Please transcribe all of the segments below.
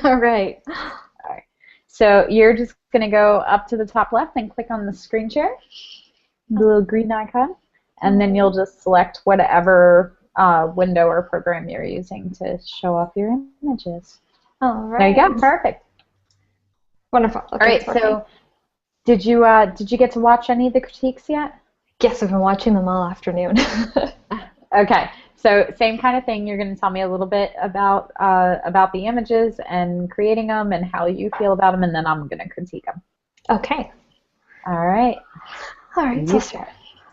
All right. All right. So you're just going to go up to the top left and click on the screen share, the little green icon, and then you'll just select whatever window or program you're using to show off your images. All There you right. go. Perfect. Wonderful. All Okay, right. it's working. So did you get to watch any of the critiques yet? Yes, I've been watching them all afternoon. Okay. So same kind of thing. You're going to tell me a little bit about the images and creating them and how you feel about them, and then I'm going to critique them. Okay. All right. All right. So You I'll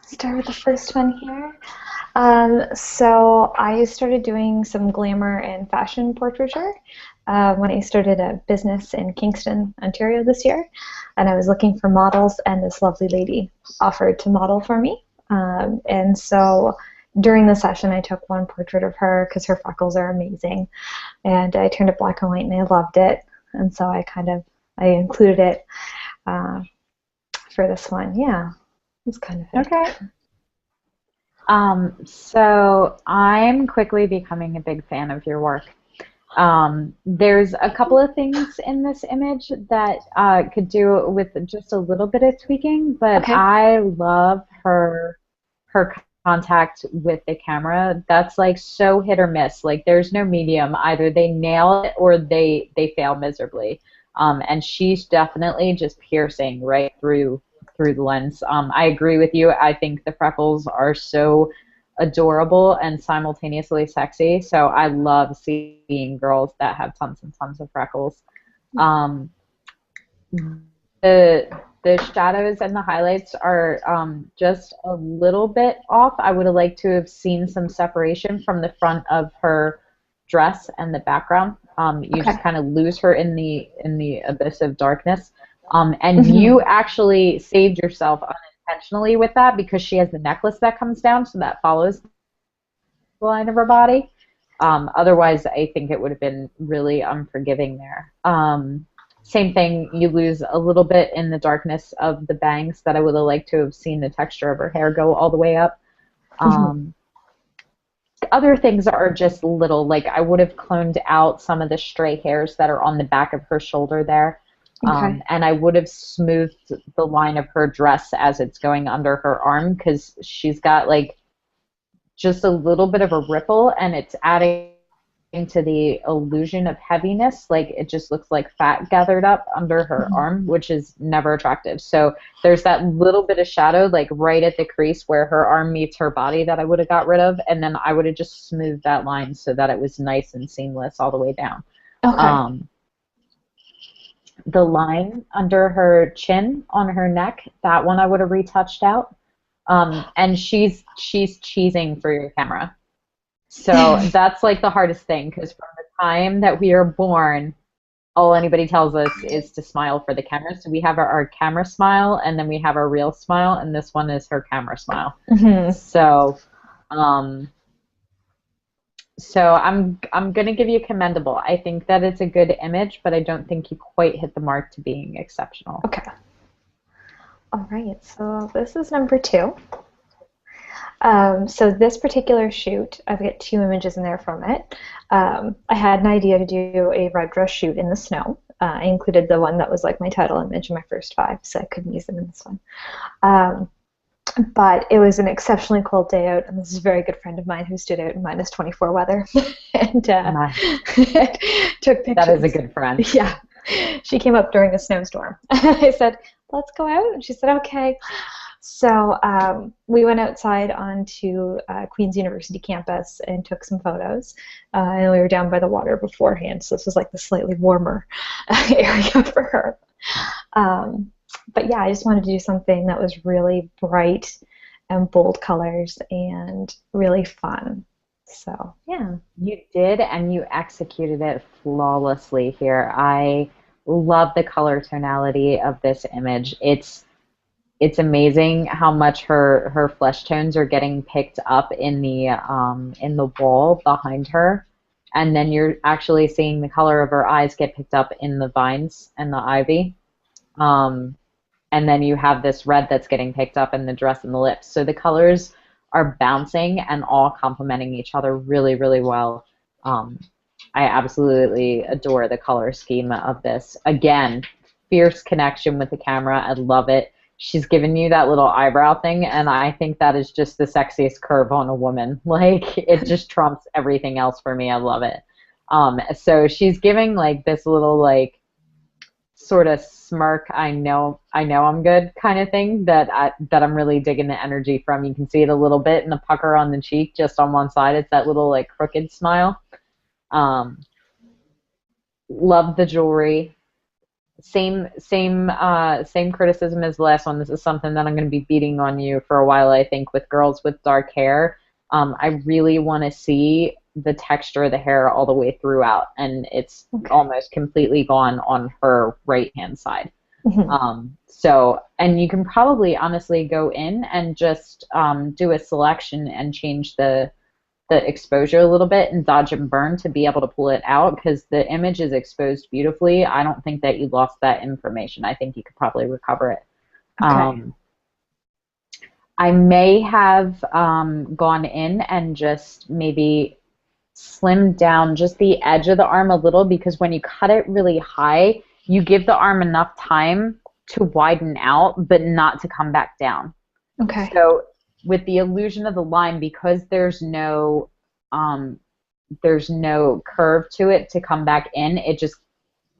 start with the first one here. So I started doing some glamour and fashion portraiture when I started a business in Kingston, Ontario this year, and I was looking for models, and this lovely lady offered to model for me. And so during the session, I took one portrait of her because her freckles are amazing, and I turned it black and white, and I loved it, and so I included it for this one. Yeah, it's kind of it. Okay. So I'm quickly becoming a big fan of your work. There's a couple of things in this image that could do with just a little bit of tweaking, but Okay. I love her contact with the camera. That's like so hit or miss. Like there's no medium. Either they nail it or they fail miserably. And she's definitely just piercing right through the lens. I agree with you. I think the freckles are so adorable and simultaneously sexy. So I love seeing girls that have tons and tons of freckles. Um, the shadows and the highlights are just a little bit off. I would have liked to have seen some separation from the front of her dress and the background. You just kind of lose her in the abyss of darkness. And you actually saved yourself unintentionally with that because she has the necklace that comes down, so that follows the line of her body. Otherwise, I think it would have been really unforgiving there. Same thing, you lose a little bit in the darkness of the bangs that I would have liked to have seen the texture of her hair go all the way up. Other things are just little, like I would have cloned out some of the stray hairs that are on the back of her shoulder there. And I would have smoothed the line of her dress as it's going under her arm because she's got like just a little bit of a ripple and it's adding to the illusion of heaviness. Like it just looks like fat gathered up under her arm, which is never attractive. So there's that little bit of shadow like right at the crease where her arm meets her body that I would have got rid of, and then I would have just smoothed that line so that it was nice and seamless all the way down. The line under her chin on her neck, that one I would have retouched out. And she's cheesing for your camera. So that's like the hardest thing because from the time that we are born, all anybody tells us is to smile for the camera. So we have our camera smile and then we have our real smile, and this one is her camera smile. So I'm gonna give you commendable. I think that it's a good image, but I don't think you quite hit the mark to being exceptional. Okay. All right, so this is number 2. So this particular shoot, I've got 2 images in there from it. I had an idea to do a red dress shoot in the snow. I included the one that was like my title image in my first 5, so I couldn't use them in this one. But it was an exceptionally cold day out, and this is a very good friend of mine who stood out in -24 weather and took pictures. That is a good friend. Yeah. She came up during a snowstorm. I said, let's go out. And she said, okay. So we went outside onto Queen's University campus and took some photos. And we were down by the water beforehand, so this was like the slightly warmer area for her. But yeah, I just wanted to do something that was really bright and bold colors and really fun. So yeah. You did, and you executed it flawlessly here. I love the color tonality of this image. It's amazing how much her flesh tones are getting picked up in the wall behind her, and then you're actually seeing the color of her eyes get picked up in the vines and the ivy. And then you have this red that's getting picked up in the dress and the lips. So the colors are bouncing and all complementing each other really, really well. I absolutely adore the color scheme of this. Again, fierce connection with the camera. I love it. She's given you that little eyebrow thing, and I think that is just the sexiest curve on a woman. Like, it just trumps everything else for me. I love it. So she's giving like this little like sort of smirk, I know I'm good kind of thing that I'm really digging the energy from. You can see it a little bit in the pucker on the cheek just on one side. It's that little like crooked smile. Um, Love the jewelry. Same criticism as the last one. This is something that I'm going to be beating on you for a while, I think, with girls with dark hair. I really want to see the texture of the hair all the way throughout, and it's almost completely gone on her right hand side. And you can probably honestly go in and just do a selection and change the exposure a little bit and dodge and burn to be able to pull it out, because the image is exposed beautifully. I don't think that you lost that information. I think you could probably recover it. Okay. I may have gone in and just maybe slimmed down just the edge of the arm a little, because when you cut it really high, you give the arm enough time to widen out, but not to come back down. Okay. So with the illusion of the line, because there's no curve to it to come back in,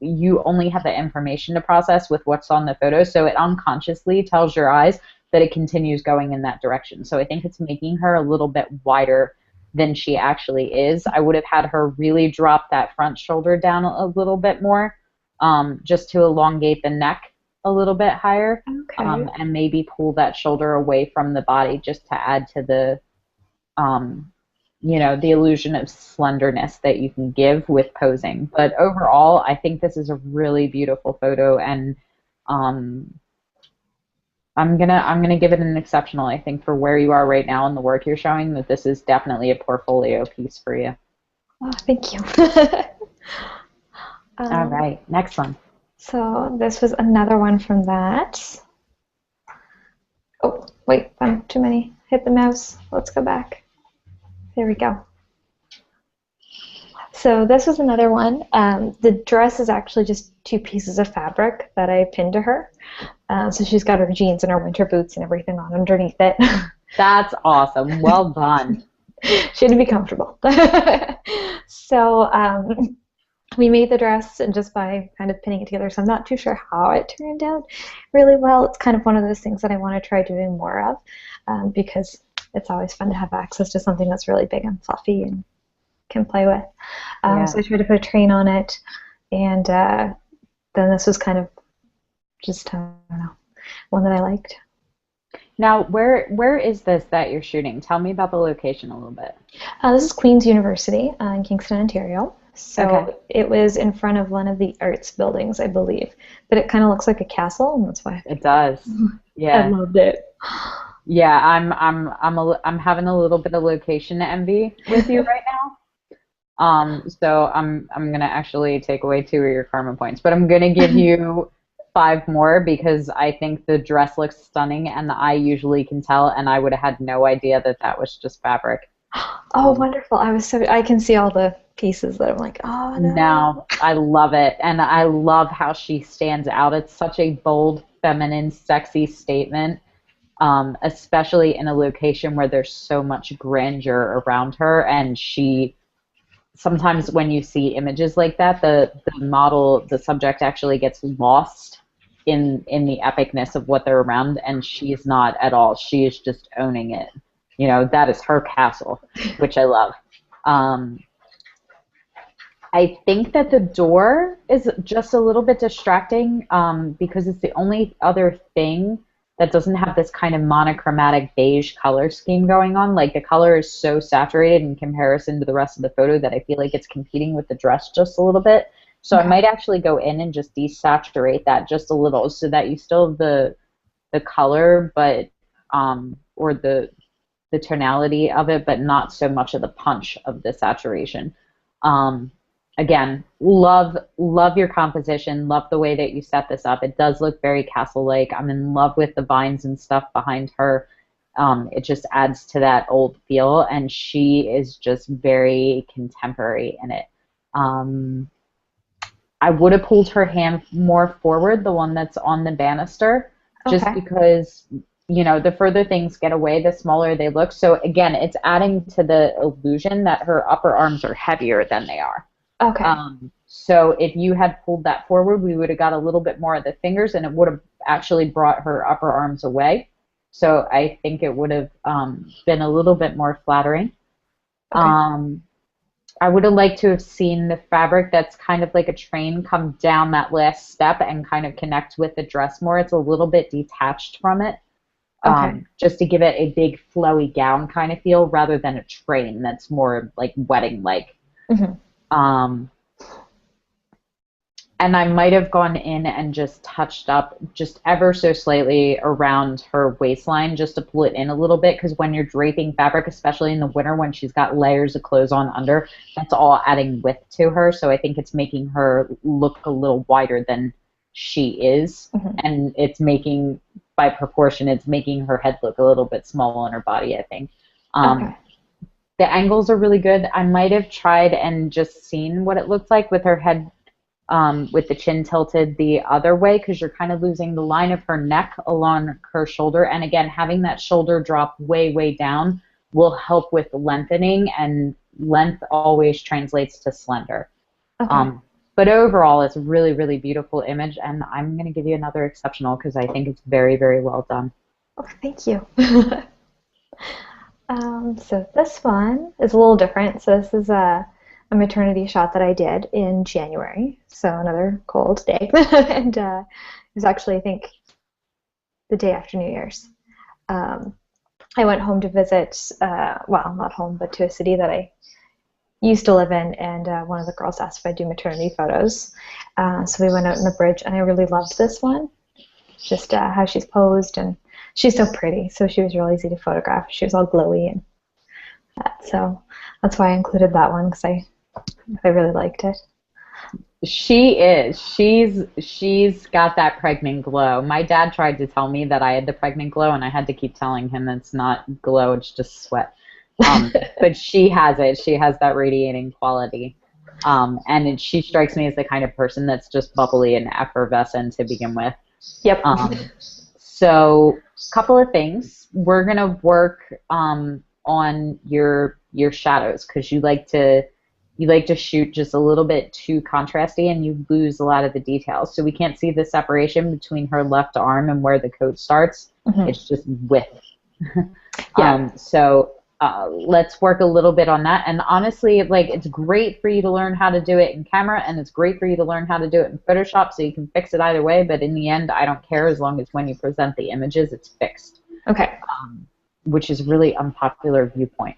you only have the information to process with what's on the photo, so it unconsciously tells your eyes that it continues going in that direction. So I think it's making her a little bit wider than she actually is. I would have had her really drop that front shoulder down a little bit more, just to elongate the neck a little bit higher, and maybe pull that shoulder away from the body just to add to the, the illusion of slenderness that you can give with posing. But overall, I think this is a really beautiful photo, and I'm gonna give it an exceptional. I think for where you are right now and the work you're showing, that this is definitely a portfolio piece for you. Oh, thank you. All right, next one. So this was another one from that. Oh, wait, too many. Hit the mouse. Let's go back. There we go. So this was another one. The dress is actually just 2 pieces of fabric that I pinned to her. So she's got her jeans and her winter boots and everything on underneath it. That's awesome. Well done. She had to be comfortable. So we made the dress and just by kind of pinning it together. So I'm not too sure how it turned out really well. It's kind of one of those things that I want to try doing more of, because it's always fun to have access to something that's really big and fluffy and can play with. So I tried to put a train on it, and then this was kind of just, I don't know, one that I liked. Now, where is this that you're shooting? Tell me about the location a little bit. This is Queen's University in Kingston, Ontario. So it was in front of one of the arts buildings, I believe. But it kind of looks like a castle, and that's why it does. Yeah, I loved it. Yeah, I'm having a little bit of location envy with you right now. So I'm gonna actually take away 2 of your karma points, but I'm gonna give you 5 more because I think the dress looks stunning, and the eye usually can tell, and I would have had no idea that was just fabric. Oh, wonderful! I can see all the pieces that I'm like, oh no. No, I love it, and I love how she stands out. It's such a bold, feminine, sexy statement, especially in a location where there's so much grandeur around her, and sometimes when you see images like that, the subject actually gets lost in the epicness of what they're around, and she's not at all. She is just owning it. That is her castle, which I love. I think that the door is just a little bit distracting, because it's the only other thing that doesn't have this kind of monochromatic beige color scheme going on. Like, the color is so saturated in comparison to the rest of the photo that I feel like it's competing with the dress just a little bit. So I might actually go in and just desaturate that just a little so that you still have the color, but or the tonality of it, but not so much of the punch of the saturation. Again, love your composition, love the way that you set this up. It does look very castle-like. I'm in love with the vines and stuff behind her. It just adds to that old feel, and she is just very contemporary in it. Um, I would have pulled her hand more forward, the one that's on the banister, just Okay. because, the further things get away, the smaller they look. So again, it's adding to the illusion that her upper arms are heavier than they are. Okay. So if you had pulled that forward, we would have got a little bit more of the fingers, and it would have actually brought her upper arms away. So I think it would have been a little bit more flattering. Okay. I would have liked to have seen the fabric that's kind of like a train come down that last step and kind of connect with the dress more. It's a little bit detached from it, Okay. just to give it a big flowy gown kind of feel rather than a train that's more like wedding-like. Hmm. Um, and I might have gone in and just touched up just ever so slightly around her waistline just to pull it in a little bit, because when you're draping fabric, especially in the winter when she's got layers of clothes on under, that's all adding width to her. So I think it's making her look a little wider than she is. Hmm. And it's making, by proportion, it's making her head look a little bit small on her body, I think. Okay. The angles are really good. I might have tried and just seen what it looked like with her head, with the chin tilted the other way, because you're kind of losing the line of her neck along her shoulder. And again, having that shoulder drop way, way down will help with lengthening, and length always translates to slender. Okay. Um, but overall, it's a really, really beautiful image, and I'm going to give you another exceptional because I think it's very, very well done. Oh, thank you. So this one is a little different. So this is a maternity shot that I did in January. So another cold day. And it was actually, I think, the day after New Year's. Um, I went home to visit, well, not home, but to a city that I used to live in, and one of the girls asked if I'd do maternity photos. So we went out on the bridge, and I really loved this one. Just how she's posed, and she's so pretty, so she was real easy to photograph. She was all glowy and that, so that's why I included that one, because I really liked it. She is. She's got that pregnant glow. My dad tried to tell me that I had the pregnant glow, and I had to keep telling him it's not glow, it's just sweat. But she has it. She has that radiating quality. She strikes me as the kind of person that's just bubbly and effervescent to begin with. Yep. So, couple of things. We're gonna work on your shadows, because you like to shoot just a little bit too contrasty, and you lose a lot of the details. So we can't see the separation between her left arm and where the coat starts. Hmm. It's just width. Yeah. Let's work a little bit on that. And honestly, like, it's great for you to learn how to do it in camera, and it's great for you to learn how to do it in Photoshop, so you can fix it either way. But in the end, I don't care, as long as when you present the images, it's fixed. Okay. Which is a really unpopular viewpoint.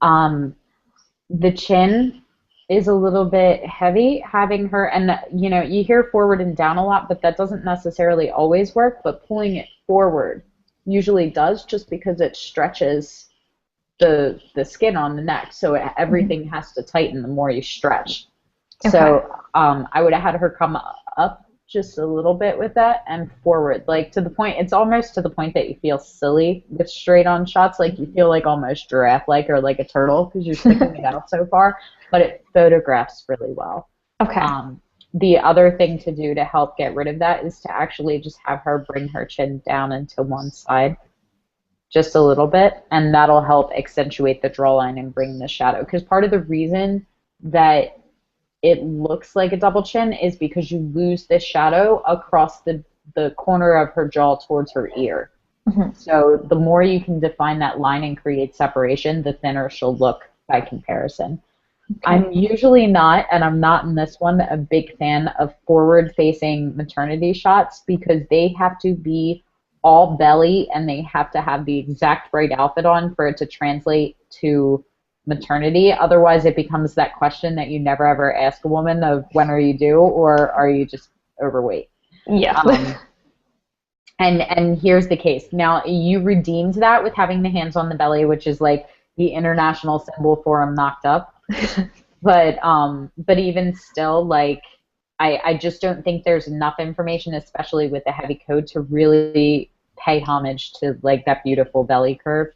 The chin is a little bit heavy, having her, and you hear forward and down a lot, but that doesn't necessarily always work. But pulling it forward usually does, just because it stretches the skin on the neck, so everything has to tighten the more you stretch. Okay. So I would have had her come up just a little bit with that, and forward, like, to the point, it's almost to the point that you feel silly with straight on shots, like you feel like almost giraffe-like, or like a turtle, because you're sticking it out so far, but it photographs really well. Okay. The other thing to do to help get rid of that is to actually just have her bring her chin down into one side just a little bit, and that'll help accentuate the jawline and bring the shadow, because part of the reason that it looks like a double chin is because you lose this shadow across the corner of her jaw towards her ear. Hmm. So the more you can define that line and create separation, the thinner she'll look by comparison. Okay. I'm usually not, and I'm not in this one, a big fan of forward-facing maternity shots, because they have to be all belly, and they have to have the exact right outfit on for it to translate to maternity. Otherwise, it becomes that question that you never ever ask a woman of, when are you due, or are you just overweight? Yeah. And here's the case. Now, you redeemed that with having the hands on the belly, which is like the international symbol for I'm knocked up. But even still, like, I just don't think there's enough information, especially with the heavy coat, to really pay homage to, like, that beautiful belly curve.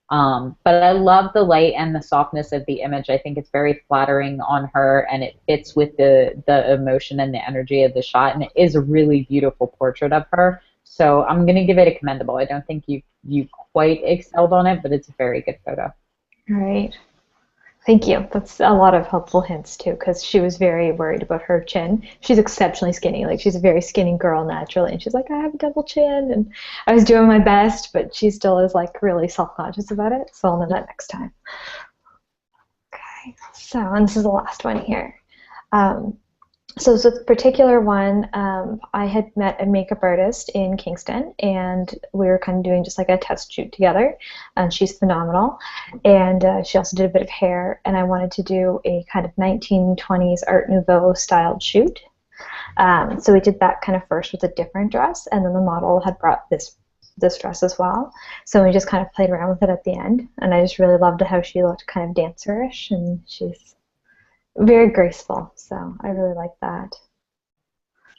But I love the light and the softness of the image. I think it's very flattering on her, and it fits with the emotion and the energy of the shot, and it is a really beautiful portrait of her. So I'm gonna give it a commendable. I don't think you quite excelled on it, but it's a very good photo. All right. Thank you. That's a lot of helpful hints too, because she was very worried about her chin. She's exceptionally skinny. Like she's a very skinny girl naturally, and she's like, I have a double chin, and I was doing my best, but she still is like really self-conscious about it. So I'll know that next time. Okay. So, and this is the last one here. So this particular one, I had met a makeup artist in Kingston, and we were kind of doing just like a test shoot together, and she's phenomenal. And she also did a bit of hair, and I wanted to do a kind of 1920s Art Nouveau styled shoot. So we did that kind of first with a different dress, and then the model had brought this dress as well. So we just kind of played around with it at the end, and I just really loved how she looked kind of dancerish, and she's very graceful, so I really like that.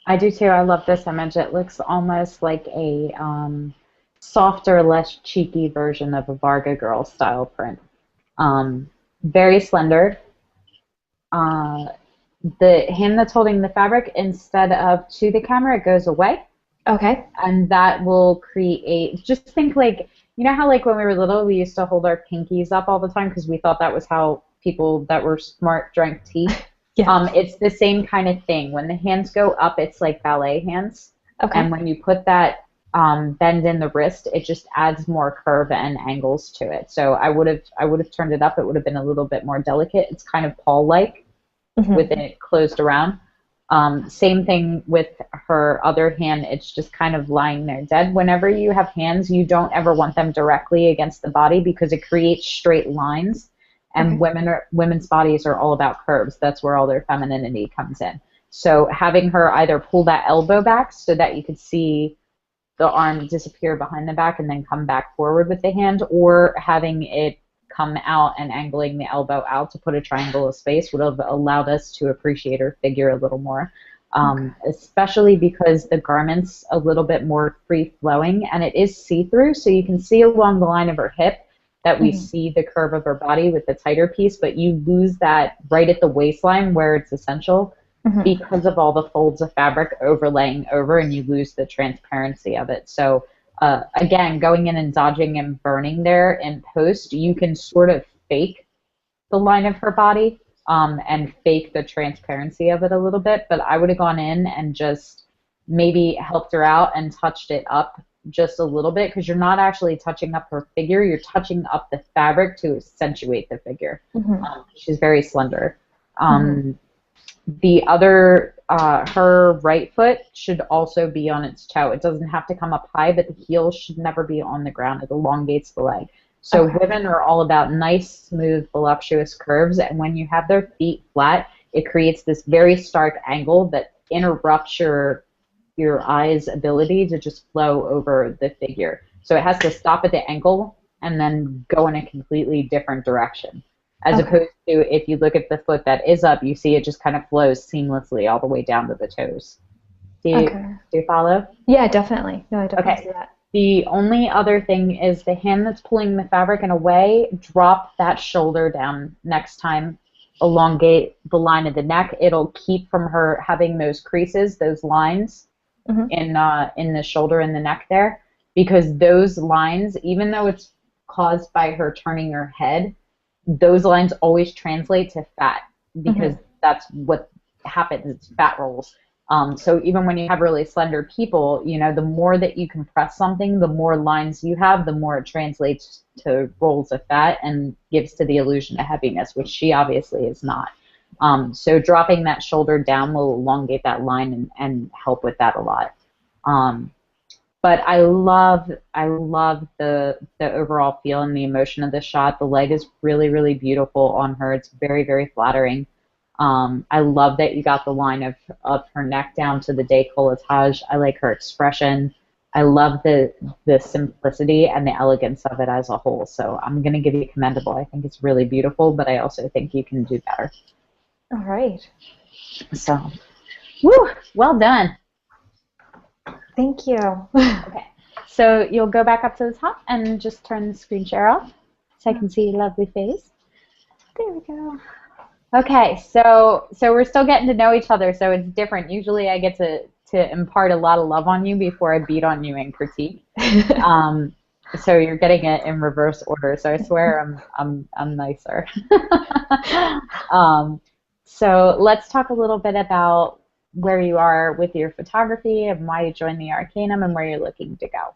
I do too. I love this image. It looks almost like a softer, less cheeky version of a Varga Girl style print. Very slender. The hand that's holding the fabric, instead of to the camera, it goes away. Okay. And that will create, just think like, you know how like when we were little, we used to hold our pinkies up all the time because we thought that was how people that were smart drank tea. Yeah. It's the same kind of thing. When the hands go up, it's like ballet hands. Okay. And when you put that bend in the wrist, it just adds more curve and angles to it. So I would have turned it up. It would have been a little bit more delicate. It's kind of Paul-like with it closed around. Same thing with her other hand. It's just kind of lying there dead. Whenever you have hands, you don't ever want them directly against the body because it creates straight lines. And women's bodies are all about curves. That's where all their femininity comes in. So having her either pull that elbow back so that you could see the arm disappear behind the back and then come back forward with the hand, or having it come out and angling the elbow out to put a triangle of space would have allowed us to appreciate her figure a little more. Especially because the garment's a little bit more free-flowing and it is see-through, so you can see along the line of her hip that we see the curve of her body with the tighter piece, but you lose that right at the waistline where it's essential because of all the folds of fabric overlaying over, and you lose the transparency of it. So again, going in and dodging and burning there in post, you can sort of fake the line of her body and fake the transparency of it a little bit, but I would have gone in and just maybe helped her out and touched it up just a little bit, because you're not actually touching up her figure, you're touching up the fabric to accentuate the figure. She's very slender. The other, her right foot should also be on its toe. It doesn't have to come up high, but the heel should never be on the ground. It elongates the leg. So women are all about nice, smooth, voluptuous curves, and when you have their feet flat, it creates this very stark angle that interrupts your eye's ability to just flow over the figure. So it has to stop at the ankle and then go in a completely different direction. As opposed to if you look at the foot that is up, you see it just kind of flows seamlessly all the way down to the toes. Do you follow? Yeah, definitely. No, I definitely see that. The only other thing is the hand that's pulling the fabric in a way, drop that shoulder down next time. Elongate the line of the neck. It'll keep from her having those creases, those lines in the shoulder and the neck there, because those lines, even though it's caused by her turning her head, those lines always translate to fat, because that's what happens. It's fat rolls. So even when you have really slender people, you know, the more that you compress something, the more lines you have, the more it translates to rolls of fat and gives to the illusion of heaviness, which she obviously is not. So dropping that shoulder down will elongate that line and help with that a lot. But I love the overall feel and the emotion of the shot. The leg is really, really beautiful on her. It's very, very flattering. I love that you got the line of her neck down to the décolletage. I like her expression. I love the simplicity and the elegance of it as a whole. So I'm going to give you commendable. I think it's really beautiful, but I also think you can do better. All right. So, woo, well done. Thank you. Okay, so you'll go back up to the top and just turn the screen share off. so I can see your lovely face. There we go. Okay, so we're still getting to know each other, so it's different. Usually I get to impart a lot of love on you before I beat on you and critique. So you're getting it in reverse order. So I swear I'm nicer. So let's talk a little bit about where you are with your photography and why you joined the Arcanum and where you're looking to go.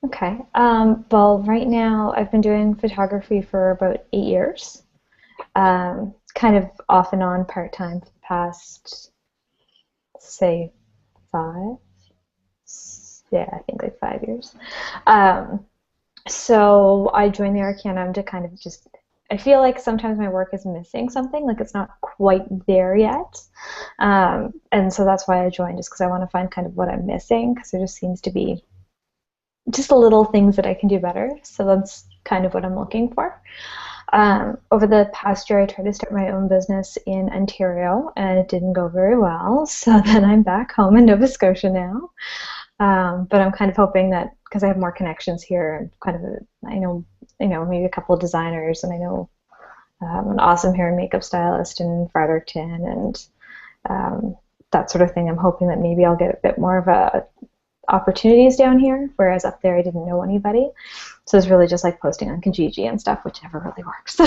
Okay. Well, right now I've been doing photography for about 8 years. Kind of off and on part-time for the past, say, 5. Yeah, I think like 5 years. So I joined the Arcanum to kind of just, I feel like sometimes my work is missing something, like it's not quite there yet. And so that's why I joined, just because I want to find kind of what I'm missing, because there just seems to be just a little things that I can do better. So that's kind of what I'm looking for. Over the past year, I tried to start my own business in Ontario, and it didn't go very well. So then I'm back home in Nova Scotia now. But I'm kind of hoping that, because I have more connections here, and kind of, I know, maybe a couple of designers, and I know an awesome hair and makeup stylist in Fredericton, and that sort of thing. I'm hoping that maybe I'll get a bit more of opportunities down here, whereas up there I didn't know anybody. So it's really just like posting on Kijiji and stuff, which never really works. So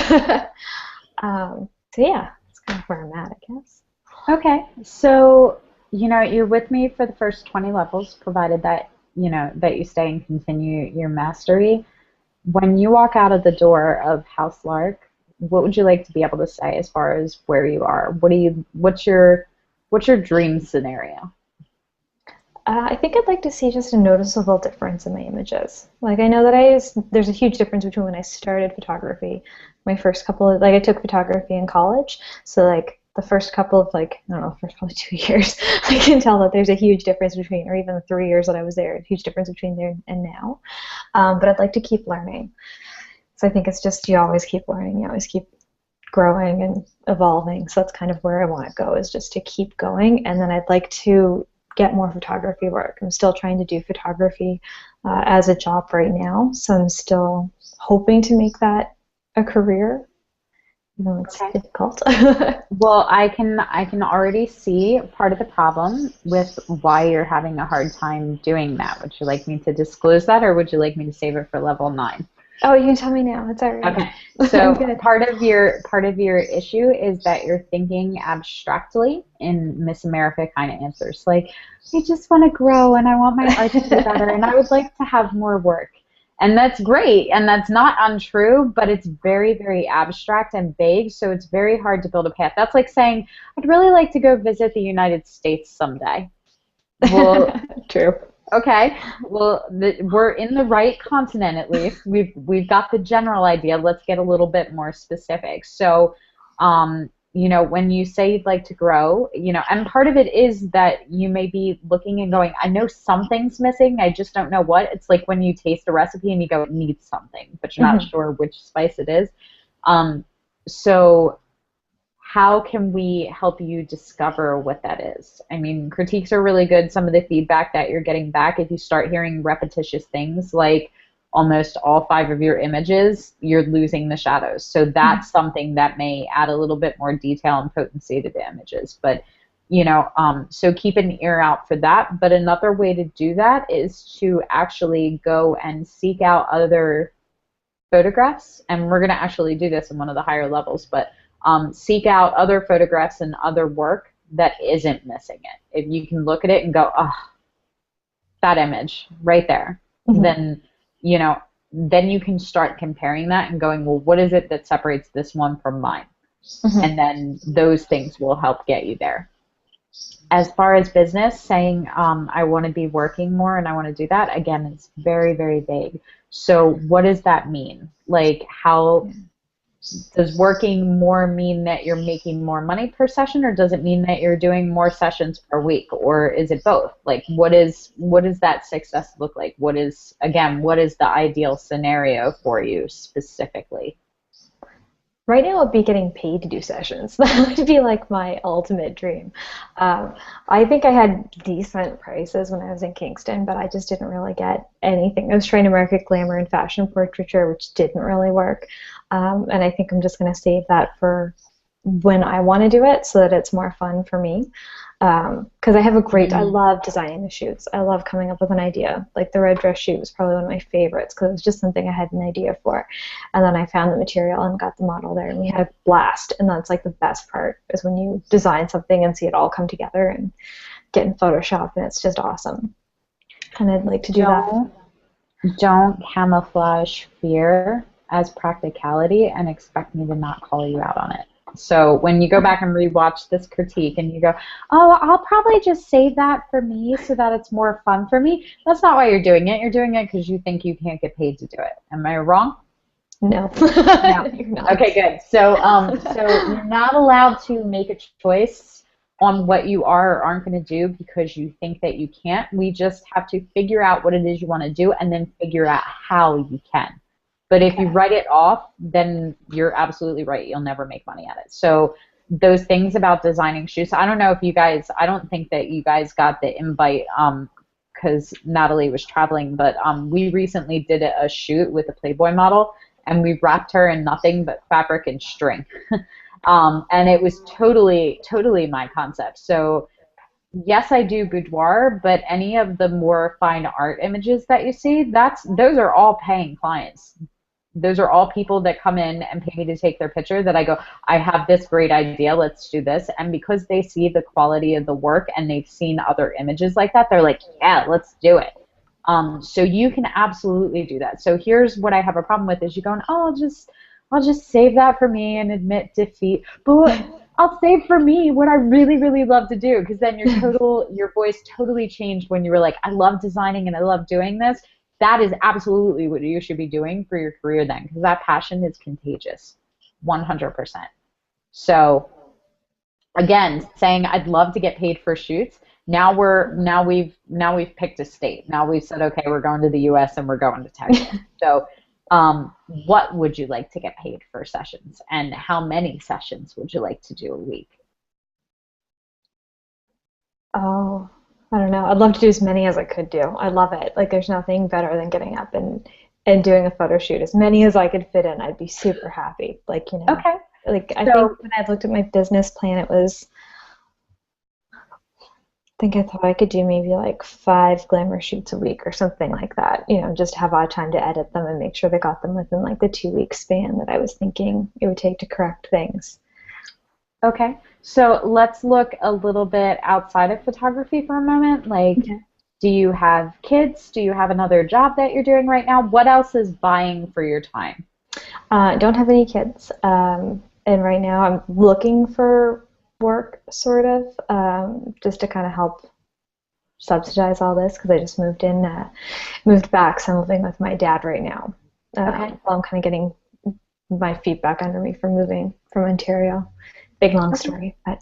yeah, that's kind of where I'm at, I guess. Okay, so you're with me for the first 20 levels, provided that that you stay and continue your mastery. When you walk out of the door of JLark, what would you like to be able to say as far as where you are? What's your dream scenario? I think I'd like to see just a noticeable difference in my images. Like, I know that there's a huge difference between when I started photography, my first couple of, like, I took photography in college, so like the first couple of, like, I don't know, first probably 2 years, I can tell that there's a huge difference between, or even the 3 years that I was there, a huge difference between there and now. But I'd like to keep learning. So I think it's just, you always keep learning, you always keep growing and evolving. So that's kind of where I want to go, is just to keep going. And then I'd like to get more photography work. I'm still trying to do photography as a job right now, so I'm still hoping to make that a career. It's okay. Difficult. Well, I can already see part of the problem with why you're having a hard time doing that. Would you like me to disclose that, or would you like me to save it for level 9? Oh, you can tell me now. It's all right. Okay. So part of your issue is that you're thinking abstractly in Miss America kind of answers. Like, I just want to grow, and I want my art to be better, and I would like to have more work. And that's great, and that's not untrue, but it's very, very abstract and vague, so it's very hard to build a path. That's like saying, I'd really like to go visit the United States someday. Well, true. Okay, well, we're in the right continent at least. We've got the general idea. Let's get a little bit more specific. So, when you say you'd like to grow, and part of it is that you may be looking and going, I know something's missing, I just don't know what. It's like when you taste a recipe and you go, it needs something, but you're not sure which spice it is. So how can we help you discover what that is? I mean, critiques are really good. Some of the feedback that you're getting back, if you start hearing repetitious things like almost all 5 of your images, you're losing the shadows. So that's something that may add a little bit more detail and potency to the images. But, so keep an ear out for that. But another way to do that is to actually go and seek out other photographs. And we're going to actually do this in one of the higher levels, but seek out other photographs and other work that isn't missing it. If you can look at it and go, oh, that image right there, then you can start comparing that and going, well, what is it that separates this one from mine? And then those things will help get you there. As far as business, saying I want to be working more and I want to do that, again, it's very, very vague. So what does that mean? Like, how does working more mean that you're making more money per session, or does it mean that you're doing more sessions per week, or is it both? Like, what does that success look like? What is the ideal scenario for you specifically? Right now, it'd be getting paid to do sessions. That would be like my ultimate dream. I think I had decent prices when I was in Kingston, but I just didn't really get anything. I was trying to market glamour and fashion portraiture, which didn't really work. And I think I'm just going to save that for when I want to do it so that it's more fun for me. Because I have I love designing the shoots. I love coming up with an idea. Like the red dress shoot was probably one of my favorites because it was just something I had an idea for. And then I found the material and got the model there, and we had a blast. And that's like the best part is when you design something and see it all come together and get in Photoshop, and it's just awesome. And I'd like to do that. Don't camouflage fear as practicality and expect me to not call you out on it. So when you go back and rewatch this critique and you go, oh, I'll probably just save that for me so that it's more fun for me, that's not why you're doing it. You're doing it because you think you can't get paid to do it. Am I wrong? No. No. You're not. Okay, good. So you're not allowed to make a choice on what you are or aren't going to do because you think that you can't. We just have to figure out what it is you want to do and then figure out how you can. But if you write it off, then you're absolutely right. You'll never make money at it. So those things about designing shoes, I don't know if you guys, I don't think that you guys got the invite because Natalie was traveling, but we recently did a shoot with a Playboy model, and we wrapped her in nothing but fabric and string. And it was totally, totally my concept. So yes, I do boudoir, but any of the more fine art images that you see, those are all paying clients. Those are all people that come in and pay me to take their picture that I go, I have this great idea, let's do this. And because they see the quality of the work and they've seen other images like that, they're like, yeah, let's do it. So you can absolutely do that. So here's what I have a problem with is you going, oh, I'll just save that for me and admit defeat. But I'll save for me what I really, really love to do, because then your voice totally changed when you were like, I love designing and I love doing this. That is absolutely what you should be doing for your career then, because that passion is contagious, 100%. So again, saying I'd love to get paid for shoots. Now we've picked a state. Now we've said, okay, we're going to the U.S. and we're going to Texas. So what would you like to get paid for sessions, and how many sessions would you like to do a week? Oh, I don't know. I'd love to do as many as I could do. I love it. Like, there's nothing better than getting up and doing a photo shoot. As many as I could fit in, I'd be super happy. Like, Okay. Like, I think when I looked at my business plan, I think I thought I could do maybe like 5 glamour shoots a week or something like that. Just have odd time to edit them and make sure they got them within like the 2-week span that I was thinking it would take to correct things. Okay, so let's look a little bit outside of photography for a moment. Like, do you have kids? Do you have another job that you're doing right now? What else is vying for your time? Don't have any kids. And right now I'm looking for work, sort of, just to kind of help subsidize all this, because I just moved back, so I'm living with my dad right now. Okay. Well, I'm kind of getting my feet back under me from moving from Ontario. Big long story, but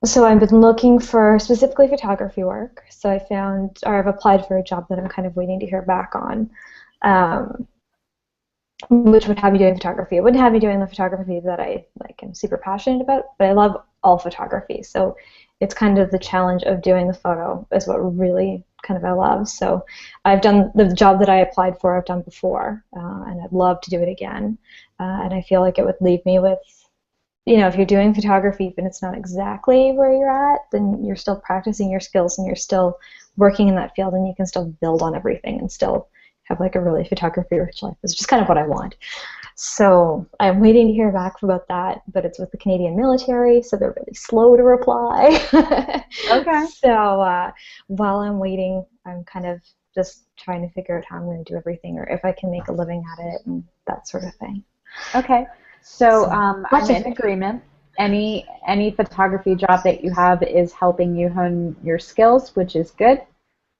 so I've been looking for specifically photography work. So I've applied for a job that I'm kind of waiting to hear back on, which would have me doing photography. It wouldn't have me doing the photography that I am super passionate about, but I love all photography. So it's kind of the challenge of doing the photo is what really kind of I love. So I've done the job that I applied for, I've done before, and I'd love to do it again. And I feel like it would leave me with, if you're doing photography but it's not exactly where you're at, then you're still practicing your skills and you're still working in that field, and you can still build on everything and still have like a really photography-rich life. It's just kind of what I want. So I'm waiting to hear back about that, but it's with the Canadian military, so they're really slow to reply. Okay. So while I'm waiting, I'm kind of just trying to figure out how I'm going to do everything, or if I can make a living at it and that sort of thing. Okay. So I'm in agreement. Any photography job that you have is helping you hone your skills, which is good.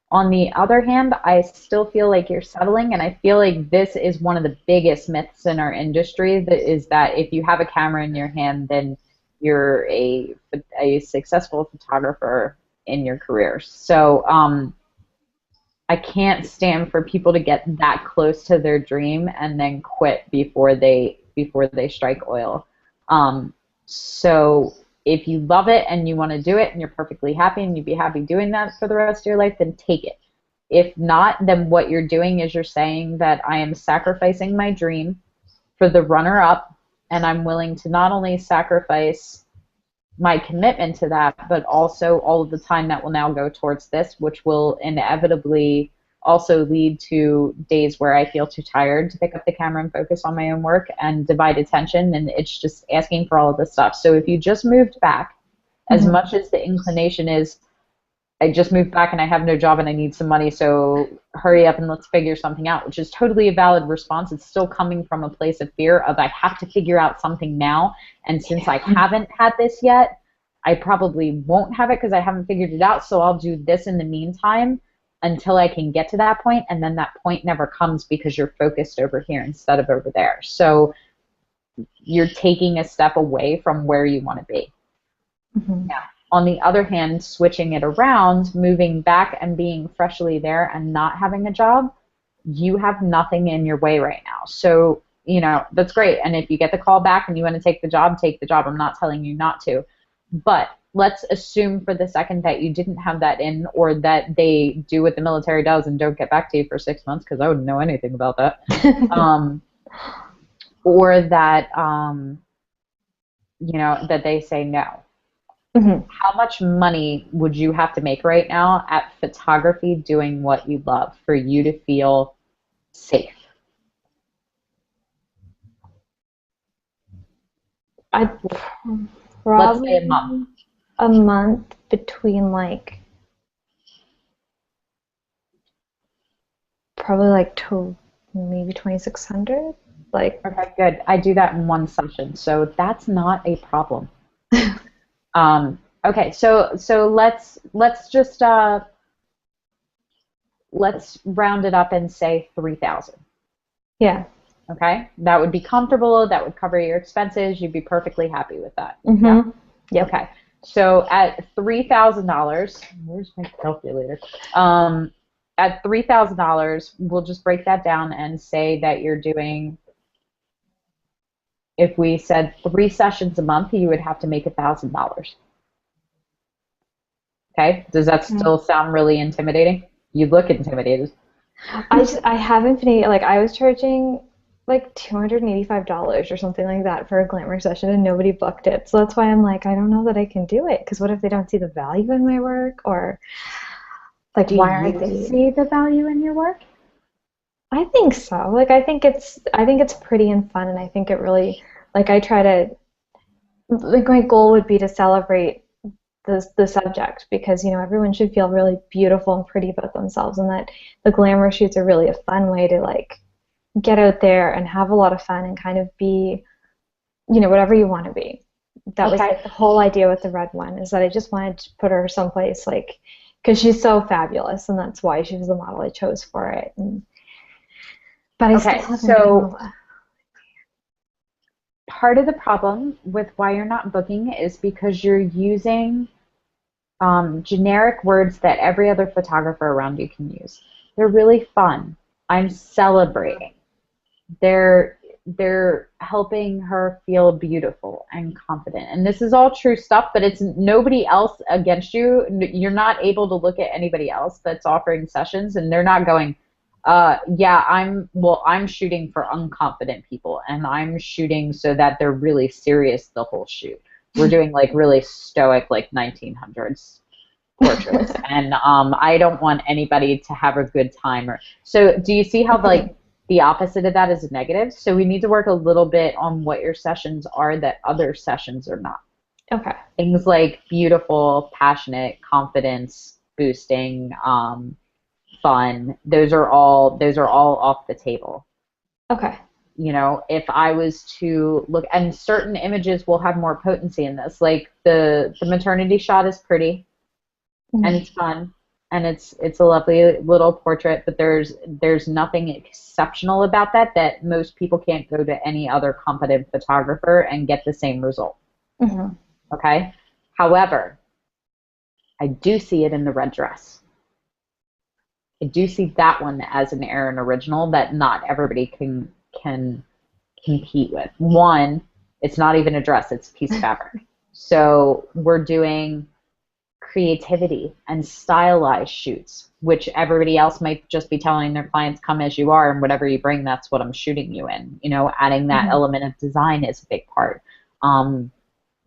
On the other hand, I still feel like you're settling, and I feel like this is one of the biggest myths in our industry, that if you have a camera in your hand, then you're a successful photographer in your career. So I can't stand for people to get that close to their dream and then quit before they before they strike oil. So if you love it and you want to do it and you're perfectly happy and you'd be happy doing that for the rest of your life, then take it. If not, then what you're doing is you're saying that I am sacrificing my dream for the runner-up, and I'm willing to not only sacrifice my commitment to that, but also all of the time that will now go towards this, which will inevitably also lead to days where I feel too tired to pick up the camera and focus on my own work and divide attention, and it's just asking for all of this stuff. So if you just moved back, as much as the inclination is, I just moved back and I have no job and I need some money, so hurry up and let's figure something out, which is totally a valid response. It's still coming from a place of fear of I have to figure out something now, and since I haven't had this yet, I probably won't have it because I haven't figured it out, so I'll do this in the meantime until I can get to that point, and then that point never comes because you're focused over here instead of over there. So you're taking a step away from where you want to be. Now, on the other hand, switching it around, moving back and being freshly there and not having a job, you have nothing in your way right now. So, you know, that's great. And if you get the call back and you want to take the job, take the job. I'm not telling you not to. But let's assume for the second that you didn't have that in, or that they do what the military does and don't get back to you for 6 months, because I wouldn't know anything about that. Or that, you know, that they say no. How much money would you have to make right now at photography doing what you love for you to feel safe? I'd Let's say a month. A month between like probably like maybe 2,600. Like, okay, good. I do that in one session, so that's not a problem. Okay, so let's just let's round it up and say 3,000. Yeah. Okay, that would be comfortable. That would cover your expenses. You'd be perfectly happy with that. Yeah. Yep. Okay, so at $3,000, where's my calculator? At $3,000, we'll just break that down and say that you're doing. If we said 3 sessions a month, you would have to make $1,000. Okay, does that still sound really intimidating? You look intimidated. I haven't been, like, I was charging like $285 or something like that for a glamour session, and nobody booked it. So that's why I'm like, I don't know that I can do it, because what if they don't see the value in my work? Or like, why aren't they see the value in your work? I think so. Like, I think it's pretty and fun, and I think it really, like, I try to, like, my goal would be to celebrate the subject, because, you know, everyone should feel really beautiful and pretty about themselves, and that the glamour shoots are really a fun way to, like, get out there and have a lot of fun and kind of be, you know, whatever you want to be. That was like the whole idea with the red one, is that I just wanted to put her someplace, like, because she's so fabulous, and that's why she was the model I chose for it. But I still haven't so part of the problem with why you're not booking is because you're using generic words that every other photographer around you can use. They're really fun. I'm celebrating. They're helping her feel beautiful and confident. And this is all true stuff, but it's nobody else against you. You're not able to look at anybody else that's offering sessions, and they're not going, yeah, I'm shooting for unconfident people, and I'm shooting so that they're really serious the whole shoot. We're doing like really stoic, like 1900s portraits, and I don't want anybody to have a good time. So do you see how, like, the opposite of that is a negative? So we need to work a little bit on what your sessions are that other sessions are not. Okay. Things like beautiful, passionate, confidence boosting, fun. Those are all off the table. Okay. You know, if I was to look, and certain images will have more potency in this. Like the maternity shot is pretty, and it's fun, and it's a lovely little portrait, but there's nothing exceptional about that most people can't go to any other competent photographer and get the same result. Okay? However, I do see it in the red dress. I do see that one as an Erin original that not everybody can compete with. One, it's not even a dress, it's a piece of fabric. So we're doing creativity and stylized shoots, which everybody else might just be telling their clients, come as you are, and whatever you bring, that's what I'm shooting you in. You know, adding that element of design is a big part.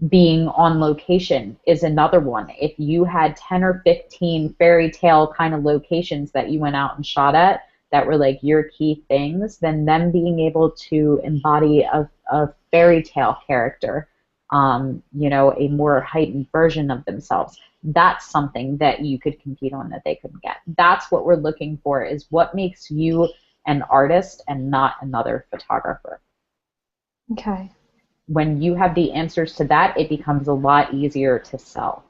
Being on location is another one. If you had 10 or 15 fairy tale kind of locations that you went out and shot at that were like your key things, then them being able to embody a fairy tale character, you know, a more heightened version of themselves, that's something that you could compete on that they couldn't get. That's what we're looking for, is what makes you an artist and not another photographer. Okay. When you have the answers to that, it becomes a lot easier to sell.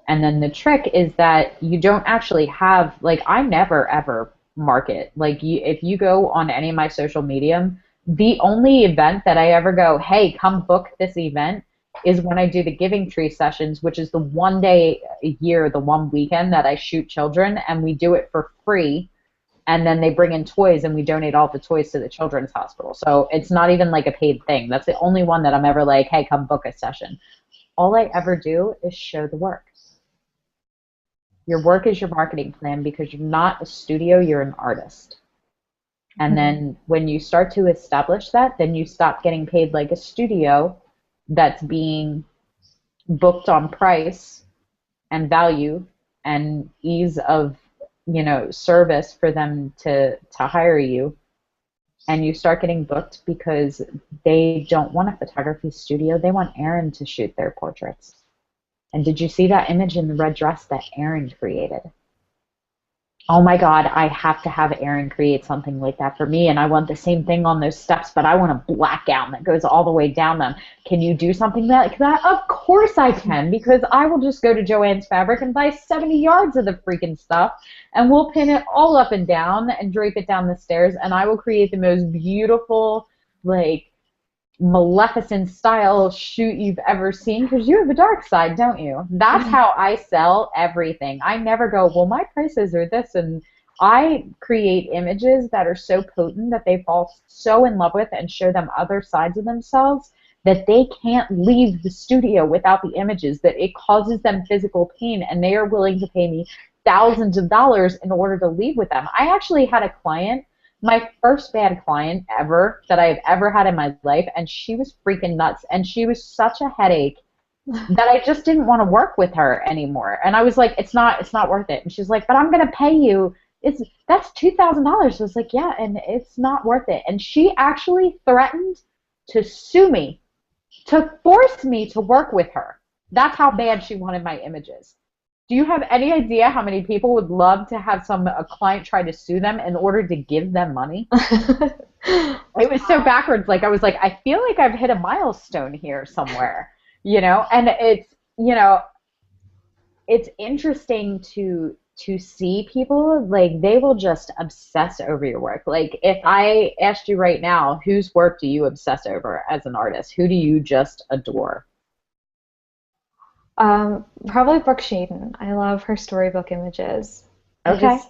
And then the trick is that you don't actually have, like, I never ever market. Like, if you go on any of my social media, the only event that I ever go, hey, come book this event, is when I do the Giving Tree sessions, which is the one day a year, the one weekend that I shoot children, and we do it for free. And then they bring in toys, and we donate all the toys to the children's hospital. So it's not even like a paid thing. That's the only one that I'm ever like, hey, come book a session. All I ever do is show the work. Your work is your marketing plan, because you're not a studio, you're an artist. And then when you start to establish that, then you stop getting paid like a studio that's being booked on price and value and ease of, you know, service for them to hire you, and you start getting booked because they don't want a photography studio, they want Erin to shoot their portraits. And did you see that image in the red dress that Erin created? Oh my God, I have to have Erin create something like that for me, and I want the same thing on those steps, but I want a black gown that goes all the way down them. Can you do something like that? Of course I can, because I will just go to Joann's Fabric and buy 70 yards of the freaking stuff, and we'll pin it all up and down and drape it down the stairs, and I will create the most beautiful, like, Maleficent style shoot you've ever seen, because you have a dark side, don't you? That's how I sell everything. I never go, well, my prices are this, and I create images that are so potent that they fall so in love with, and show them other sides of themselves, that they can't leave the studio without the images, that it causes them physical pain, and they are willing to pay me thousands of dollars in order to leave with them. I actually had a client, my first bad client ever that I've ever had in my life, and she was freaking nuts, and she was such a headache that I just didn't want to work with her anymore. And I was like, it's not worth it. And she's like, but I'm gonna pay you. That's $2,000. I was like, yeah, and it's not worth it. And she actually threatened to sue me, to force me to work with her. That's how bad she wanted my images. Do you have any idea how many people would love to have a client try to sue them in order to give them money? It was so backwards. Like, I was like, I feel like I've hit a milestone here somewhere, you know? And it's, you know, it's interesting to see people, like, they will just obsess over your work. Like, if I asked you right now, whose work do you obsess over as an artist? Who do you just adore? Probably Brooke Shaden. I love her storybook images. Okay.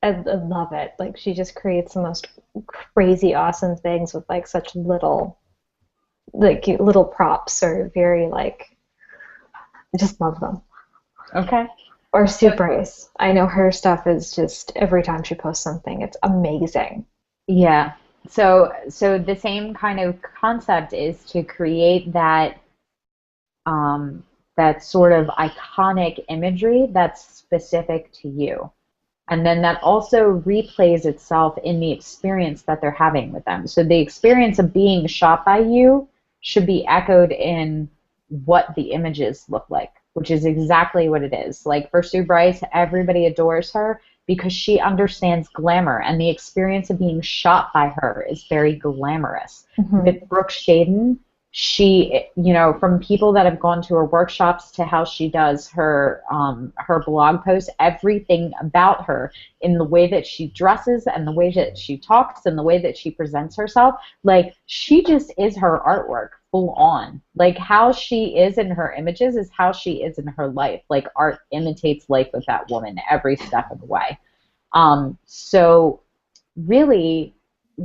I love it. Like, she just creates the most crazy, awesome things with like such little props, or very like, I just love them. Okay. Or Sue Bryce. I know her stuff is just, every time she posts something, it's amazing. Yeah. So the same kind of concept is to create that that sort of iconic imagery that's specific to you. And then that also replays itself in the experience that they're having with them. So the experience of being shot by you should be echoed in what the images look like, which is exactly what it is. Like, for Sue Bryce, everybody adores her because she understands glamour, and the experience of being shot by her is very glamorous. With Brooke Shaden, she, you know, from people that have gone to her workshops to how she does her her blog posts, everything about her, in the way that she dresses and the way that she talks and the way that she presents herself, like, she just is her artwork full on. Like, how she is in her images is how she is in her life. Like, art imitates life with that woman every step of the way. So really,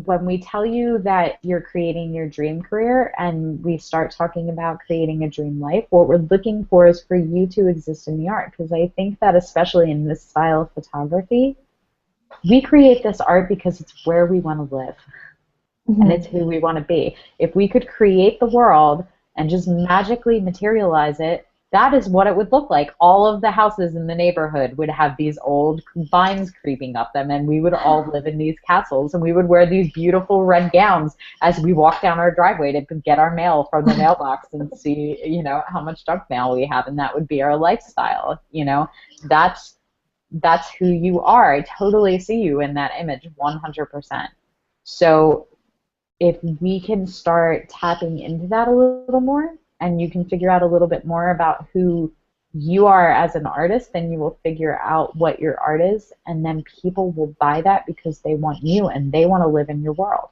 when we tell you that you're creating your dream career and we start talking about creating a dream life, what we're looking for is for you to exist in the art. Because I think that especially in this style of photography, we create this art because it's where we want to live and it's who we want to be. If we could create the world and just magically materialize it, that is what it would look like. All of the houses in the neighborhood would have these old vines creeping up them, and we would all live in these castles, and we would wear these beautiful red gowns as we walk down our driveway to get our mail from the mailbox and see, you know, how much junk mail we have, and that would be our lifestyle. You know, that's who you are. I totally see you in that image, 100%. So if we can start tapping into that a little more, and you can figure out a little bit more about who you are as an artist, then you will figure out what your art is, and then people will buy that because they want you and they want to live in your world.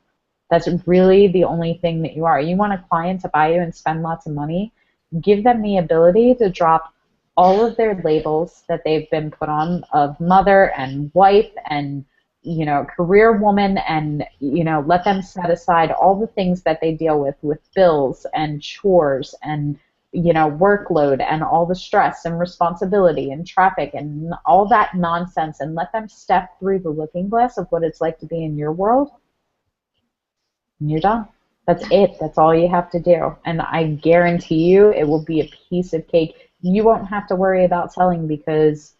That's really the only thing that you are. You want a client to buy you and spend lots of money, give them the ability to drop all of their labels that they've been put on of mother and wife and, you know, career woman, and, you know, let them set aside all the things that they deal with bills and chores and, you know, workload and all the stress and responsibility and traffic and all that nonsense, and let them step through the looking glass of what it's like to be in your world, and you're done. That's it. That's all you have to do. And I guarantee you it will be a piece of cake. You won't have to worry about selling because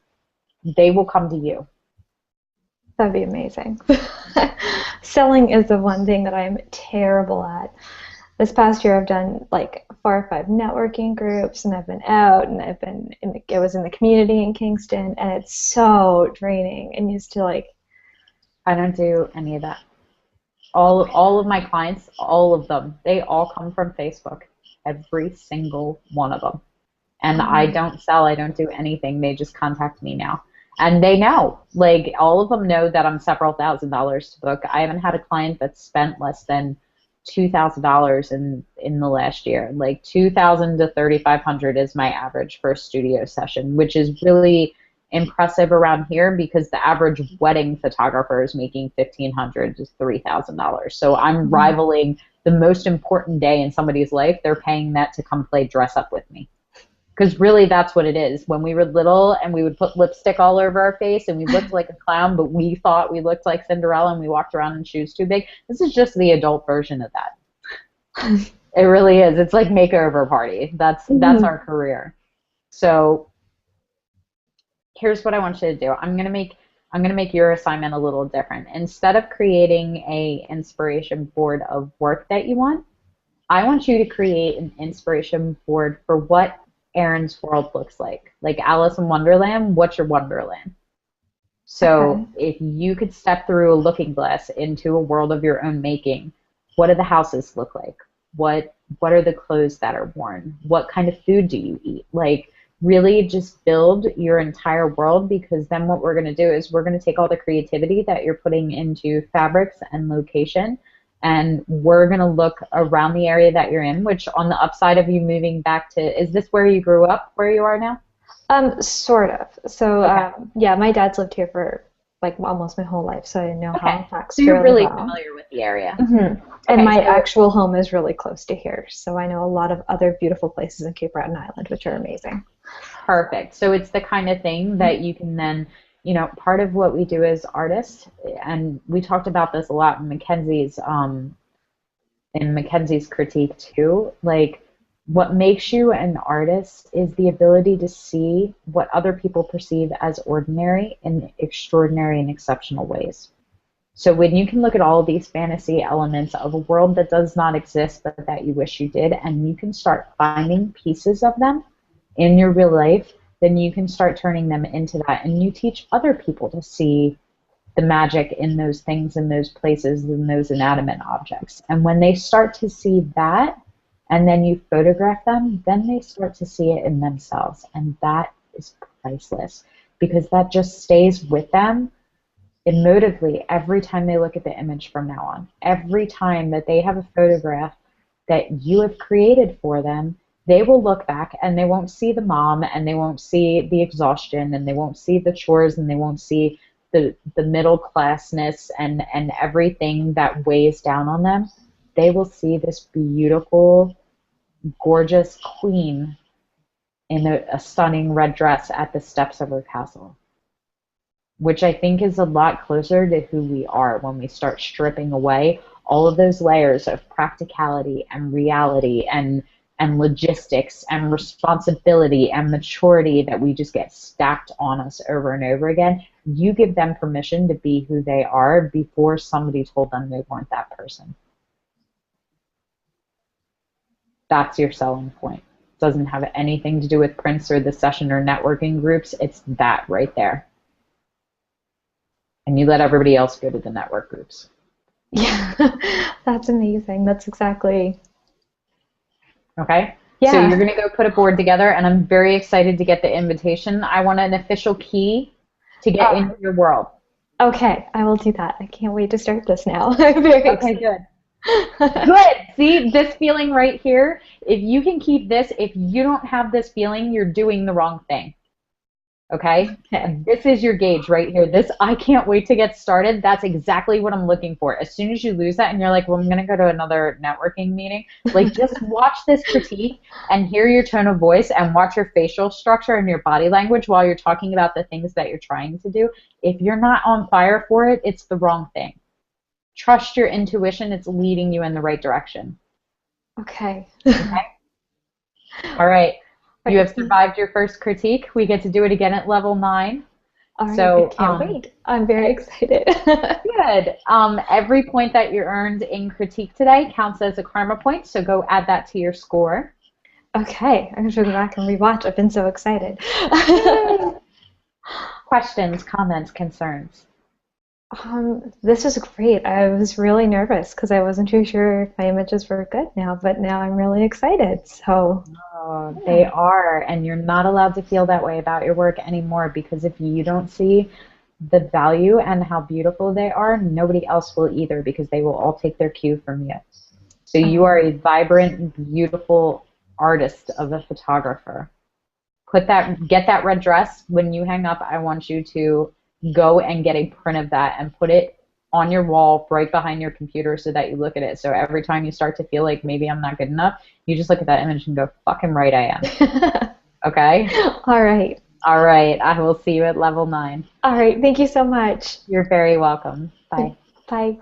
they will come to you. That'd be amazing. Selling is the one thing that I'm terrible at. This past year I've done like 4 or 5 networking groups, and I've been out, and I was in the community in Kingston, and it's so draining and used to like. I don't do any of that. All of my clients, all of them, they all come from Facebook. Every single one of them. And I don't sell, I don't do anything. They just contact me now. And they know, like, all of them know that I'm several $1,000s to book. I haven't had a client that's spent less than $2,000 in the last year. Like $2,000 to $3,500 is my average for a studio session, which is really impressive around here because the average wedding photographer is making $1,500 to $3,000. So I'm rivaling the most important day in somebody's life. They're paying that to come play dress up with me. Because really that's what it is. When we were little and we would put lipstick all over our face and we looked like a clown, but we thought we looked like Cinderella and we walked around in shoes too big. This is just the adult version of that. It really is. It's like makeover party. That's our career. So here's what I want you to do. I'm gonna make your assignment a little different. Instead of creating a inspiration board of work that you want, I want you to create an inspiration board for what Erin's world looks like. Like Alice in Wonderland, what's your Wonderland? So if you could step through a looking glass into a world of your own making, what do the houses look like? What are the clothes that are worn? What kind of food do you eat? Like, really just build your entire world, because then what we're going to do is we're going to take all the creativity that you're putting into fabrics and location, and we're going to look around the area that you're in, which on the upside of you moving back to, is this where you grew up, where you are now? Sort of. So, yeah, my dad's lived here for like almost my whole life, so I know Halifax so you're really well. familiar with the area. And my actual home is really close to here, so I know a lot of other beautiful places in Cape Breton Island, which are amazing. Perfect. So it's the kind of thing that you can then, you know, part of what we do as artists, and we talked about this a lot in Mackenzie's critique too, like, what makes you an artist is the ability to see what other people perceive as ordinary in extraordinary and exceptional ways. So when you can look at all of these fantasy elements of a world that does not exist but that you wish you did, and you can start finding pieces of them in your real life, then you can start turning them into that, and you teach other people to see the magic in those things, in those places, in those inanimate objects. And when they start to see that, and then you photograph them, then they start to see it in themselves, and that is priceless, because that just stays with them emotively every time they look at the image from now on. Every time that they have a photograph that you have created for them, they will look back and they won't see the mom, and they won't see the exhaustion, and they won't see the chores, and they won't see the middle classness and everything that weighs down on them, they will see this beautiful, gorgeous queen in a stunning red dress at the steps of her castle, which I think is a lot closer to who we are when we start stripping away all of those layers of practicality and reality and logistics and responsibility and maturity that we just get stacked on us over and over again. You give them permission to be who they are before somebody told them they weren't that person. That's your selling point. It doesn't have anything to do with Prince or the session or networking groups. It's that right there. And you let everybody else go to the network groups. Yeah, that's amazing. That's exactly. Okay? Yeah. So you're going to go put a board together, and I'm very excited to get the invitation. I want an official key to get into your world. Okay, I will do that. I can't wait to start this now. I'm very excited. Good. Good. See, this feeling right here, if you can keep this, if you don't have this feeling, you're doing the wrong thing. Okay? This is your gauge right here. This, I can't wait to get started. That's exactly what I'm looking for. As soon as you lose that and you're like, well, I'm going to go to another networking meeting, like just watch this critique and hear your tone of voice and watch your facial structure and your body language while you're talking about the things that you're trying to do. If you're not on fire for it, it's the wrong thing. Trust your intuition. It's leading you in the right direction. Okay. Okay? All right. You have survived your first critique. We get to do it again at level 9. All right, so I can't wait. I'm very excited. Good. Every point that you earned in critique today counts as a karma point, so go add that to your score. Okay, I'm going to go back and rewatch. I've been so excited. Questions, comments, concerns? This was great. I was really nervous because I wasn't too sure if my images were good now, but now I'm really excited. So they are, and you're not allowed to feel that way about your work anymore, because if you don't see the value and how beautiful they are, nobody else will either, because they will all take their cue from you. So you are a vibrant, beautiful artist of a photographer. Get that red dress. When you hang up, I want you to go and get a print of that and put it on your wall right behind your computer so that you look at it. So every time you start to feel like maybe I'm not good enough, you just look at that image and go, fucking right I am. Okay? All right. All right. I will see you at level 9. All right. Thank you so much. You're very welcome. Bye. Bye.